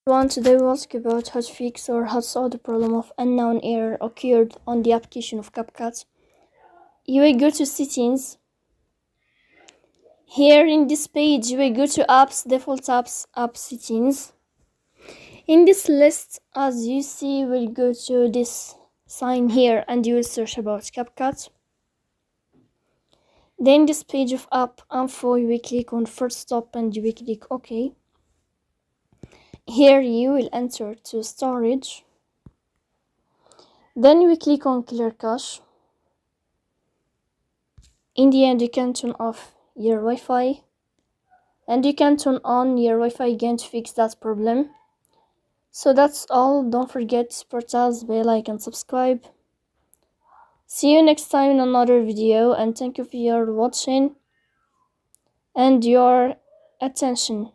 Today we'll ask about how to fix or how to solve the problem of unknown error occurred on the application of CapCut. You will go to settings. Here in this page you will go to apps, default apps, app settings. In this list, as you see, we'll go to this sign here and you will search about CapCut. Then this page of app info, you will click on first stop and you will click OK. Here you will enter to storage. Then we click on clear cache. In the end, you can turn off your Wi-Fi and you can turn on your Wi-Fi again to fix that problem. So that's all. Don't forget to support us by like and subscribe. See you next time in another video, and thank you for your watching and your attention.